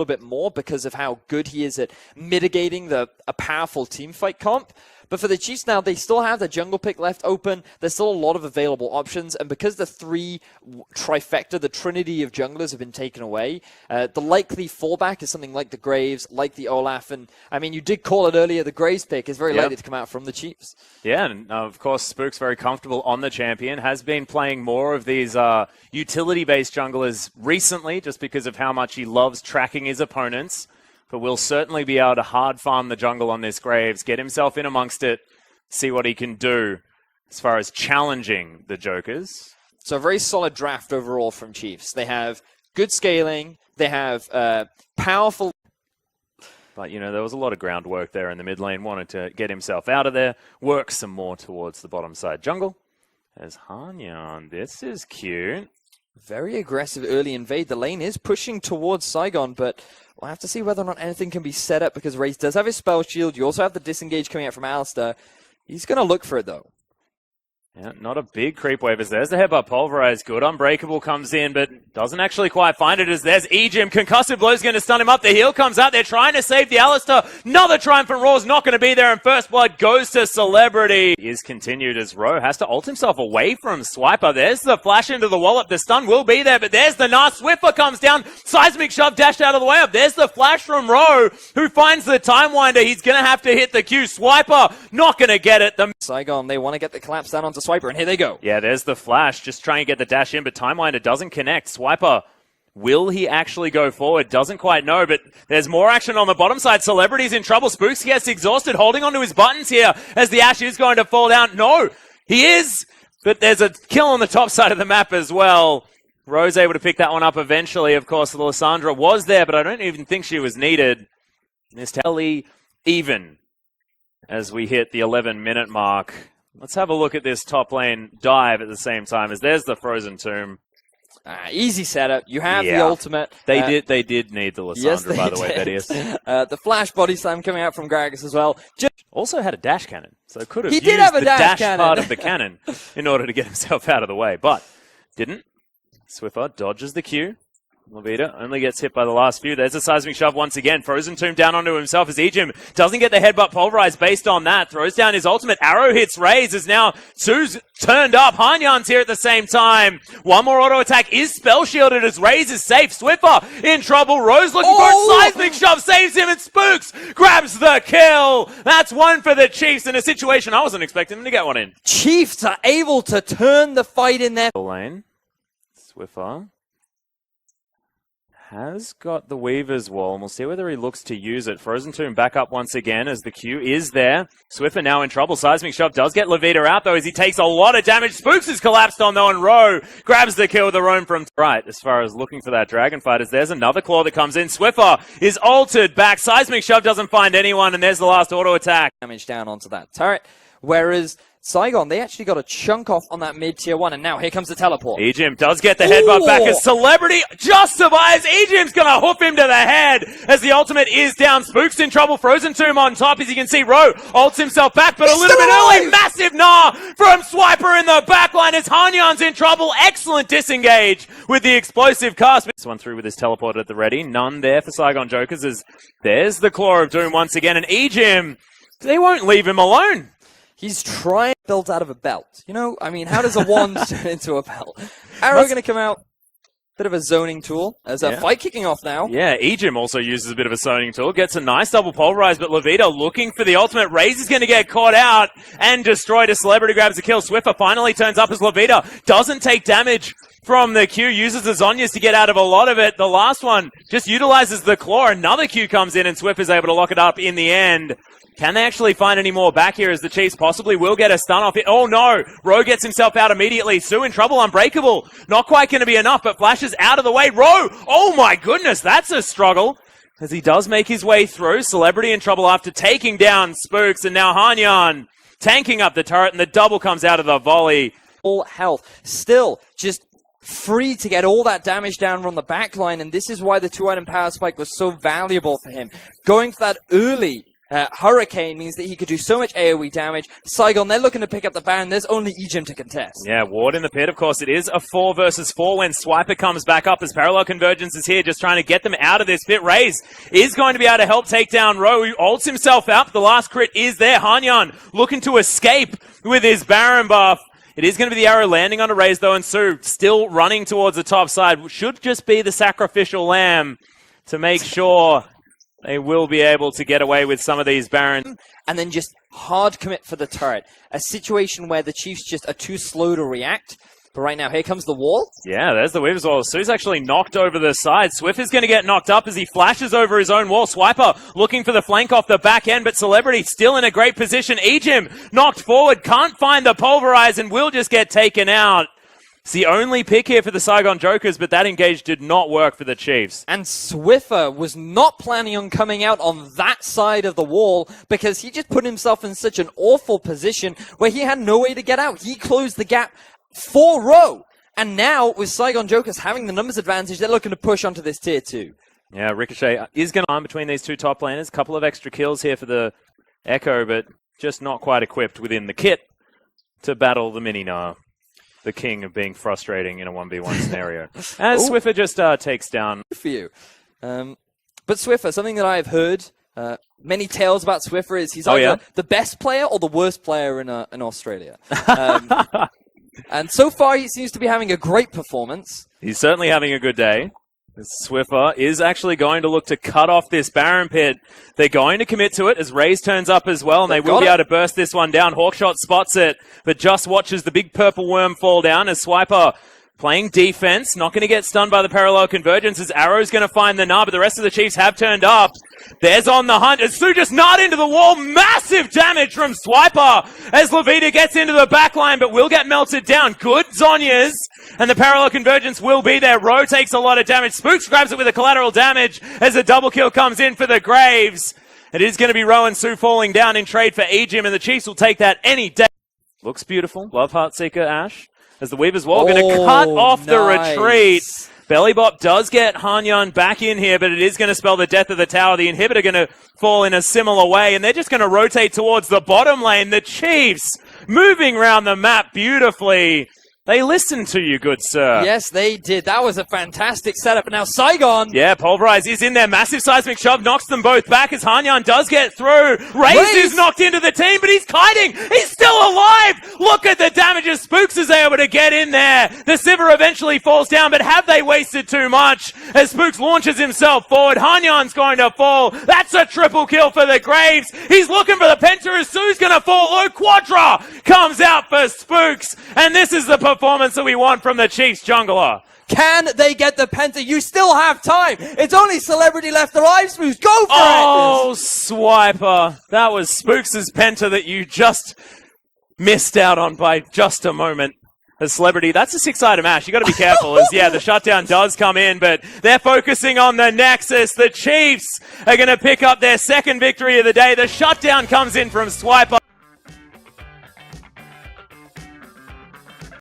little bit more because of how good he is at mitigating a powerful team fight comp. But for the Chiefs now, they still have the jungle pick left open. There's still a lot of available options. And because the three trifecta, the trinity of junglers have been taken away, the likely fallback is something like the Graves, like the Olaf. And, I mean, you did call it earlier, the Graves pick is very likely to come out from the Chiefs. Yeah, and of course, Spook's very comfortable on the champion, has been playing more of these utility-based junglers recently just because of how much he loves tracking his opponents. But will certainly be able to hard farm the jungle on this Graves, get himself in amongst it, see what he can do as far as challenging the Jokers. So a very solid draft overall from Chiefs. They have good scaling, they have powerful... But, you know, there was a lot of groundwork there in the mid lane. Wanted to get himself out of there, work some more towards the bottom side jungle. There's Hanyan. This is cute. Very aggressive early invade. The lane is pushing towards Saigon, but we'll have to see whether or not anything can be set up because Raze does have his spell shield. You also have the disengage coming out from Alistair. He's going to look for it, though. Yeah, not a big creep wave as there's the headbutt pulverized. Good Unbreakable comes in, but doesn't actually quite find it as there's Ejim. Concussive Blow's going to stun him up. The heal comes out. They're trying to save the Alistair. Another Triumphant Roar's not going to be there, and First Blood goes to Celebrity. Is continued as Ro has to ult himself away from Swiper. There's the flash into the wallop. The stun will be there, but there's the Gnar. Swiffer comes down. Seismic Shove dashed out of the way up. There's the flash from Ro, who finds the Time Winder. He's going to have to hit the Q. Swiper not going to get it. Saigon, they want to get the collapse down onto Swiper, and here they go. Yeah, there's the flash. Just trying to get the dash in, but Time Winder doesn't connect. Swiper, will he actually go forward? Doesn't quite know, but there's more action on the bottom side. Celebrity's in trouble. Spooks gets exhausted, holding onto his buttons here as the Ashe is going to fall down. No, he is, but there's a kill on the top side of the map as well. Rose able to pick that one up eventually. Of course, Lysandra was there, but I don't even think she was needed. It's tally even as we hit the 11-minute mark. Let's have a look at this top lane dive at the same time as there's the Frozen Tomb. Easy setup. You have the ultimate. They did need the Lysandra, yes, by the way, Thaddeus. The flash body slam coming out from Gragas as well. Also had a dash cannon, so could have he used did have a the dash part of the cannon in order to get himself out of the way, but didn't. Swiffer dodges the Q. Levita only gets hit by the last few. There's a Seismic Shove once again. Frozen Tomb down onto himself as Ejim doesn't get the headbutt pulverized based on that. Throws down his ultimate. Arrow hits Raze as now Sue's turned up. Hanyan's here at the same time. One more auto attack is spell shielded as Raze is safe. Swiffer in trouble. Rose looking for it. Seismic Shove saves him and Spooks grabs the kill. That's one for the Chiefs in a situation I wasn't expecting them to get one in. Chiefs are able to turn the fight in their lane. Swiffer has got the Weaver's Wall, and we'll see whether he looks to use it. Frozen Tomb back up once again as the Q is there. Swiffer now in trouble. Seismic Shove does get Levita out, though, as he takes a lot of damage. Spooks is collapsed on, though, and Ro grabs the kill with the roam from right. As far as looking for that Dragon Fight, as there's another claw that comes in. Swiffer is altered back. Seismic Shove doesn't find anyone, and there's the last auto attack. Damage down onto that turret, whereas Saigon, they actually got a chunk off on that mid-tier 1, and now here comes the teleport. Ejim does get the headbutt back as Celebrity just survives. Ejim's going to hoof him to the head as the ultimate is down. Spooks in trouble. Frozen Tomb on top, as you can see. Ro ults himself back, but a little bit early. Massive Gnar from Swiper in the backline as Hanyan's in trouble. Excellent disengage with the explosive cast. This one through with his teleport at the ready. None there for Saigon Jokers as there's the Claw of Doom once again. And Ejim, they won't leave him alone. He's trying to build out of a belt. You know, I mean, how does a wand turn into a belt? Arrow going to come out. Bit of a zoning tool as a fight kicking off now. Yeah, Ejim also uses a bit of a zoning tool. Gets a nice double pulverize, but Levita looking for the ultimate. Raze is going to get caught out and destroyed as Celebrity grabs a kill. Swiffer finally turns up as Levita doesn't take damage from the Q. Uses the Zonyas to get out of a lot of it. The last one just utilizes the Claw. Another Q comes in and Swiffer's able to lock it up in the end. Can they actually find any more back here as the Chiefs possibly will get a stun off it? Oh no! Ro gets himself out immediately. Sue in trouble. Unbreakable. Not quite going to be enough, but flashes out of the way. Ro! Oh my goodness, that's a struggle. As he does make his way through. Celebrity in trouble after taking down Spooks. And now Hanyan tanking up the turret, and the double comes out of the volley. All health. Still, just free to get all that damage down from the backline, and this is why the 2-item power spike was so valuable for him. Going for that early Hurricane means that he could do so much AoE damage. Saigon, they're looking to pick up the Baron. There's only EGIM to contest. Yeah, Ward in the pit, of course. It is a 4 versus 4 when Swiper comes back up as Parallel Convergence is here, just trying to get them out of this pit. Raze is going to be able to help take down Ro, who ults himself out. The last crit is there. Hanyan looking to escape with his Baron buff. It is going to be the arrow landing on a Raze, though, and Su still running towards the top side. Should just be the sacrificial lamb to make sure they will be able to get away with some of these Barons. And then just hard commit for the turret. A situation where the Chiefs just are too slow to react. But right now, here comes the wall. Yeah, there's the Weave as well. Su's actually knocked over the side. Swift is going to get knocked up as he flashes over his own wall. Swiper looking for the flank off the back end, but Celebrity still in a great position. EGIM knocked forward, can't find the Pulverize, and will just get taken out. It's the only pick here for the Saigon Jokers, but that engage did not work for the Chiefs. And Swiffer was not planning on coming out on that side of the wall because he just put himself in such an awful position where he had no way to get out. He closed the gap for Ro. And now, with Saigon Jokers having the numbers advantage, they're looking to push onto this tier 2. Yeah, Ricochet is going to arm between these two top laners. A couple of extra kills here for the Echo, but just not quite equipped within the kit to battle the Mini-Gnar. The king of being frustrating in a 1v1 scenario. As Swiffer just takes down. Good for you. But Swiffer, something that I've heard many tales about Swiffer is he's either the best player or the worst player in Australia. And so far, he seems to be having a great performance. He's certainly having a good day. Swiffer is actually going to look to cut off this Baron pit. They're going to commit to it as Raze turns up as well, and they will be able to burst this one down. Hawkshot spots it, but just watches the big purple worm fall down as Swiper playing defense, not going to get stunned by the Parallel Convergence as Arrow's going to find the Gnar, but the rest of the Chiefs have turned up. There's on the hunt as Su just gnarred into the wall. Massive damage from Swiper as Levita gets into the backline, but will get melted down. Good Zonyas, and the Parallel Convergence will be there. Ro takes a lot of damage. Spooks grabs it with a collateral damage as a double kill comes in for the Graves. It is going to be Ro and Su falling down in trade for EGIM, and the Chiefs will take that any day. Looks beautiful. Love Heartseeker Ash. As the Weaver's Wall going to cut off the retreat. Bellybop does get Hanyan back in here, but it is going to spell the death of the tower. The inhibitor going to fall in a similar way, and they're just going to rotate towards the bottom lane. The Chiefs moving around the map beautifully. They listened to you, good sir. Yes, they did. That was a fantastic setup. But now Saigon. Yeah, Pulverize is in there. Massive seismic shove knocks them both back as Hanyan does get through. Raze is knocked into the team, but he's kiting. He's still alive. Look at the damages. Spooks is able to get in there. The Sivir eventually falls down, but have they wasted too much? As Spooks launches himself forward, Hanyan's going to fall. That's a triple kill for the Graves. He's looking for the Penta as Su's going to fall low. Quadra comes out for Spooks, and this is the performance that we want from the Chiefs jungler. Can they get the Penta? You still have time. It's only Celebrity left alive, Spooks. Go for it! Oh, Swiper. That was Spooks' Penta that you just missed out on by just a moment. A Celebrity, that's a 6-item Ash. You got to be careful as, yeah, the shutdown does come in, but they're focusing on the Nexus. The Chiefs are going to pick up their second victory of the day. The shutdown comes in from Swiper.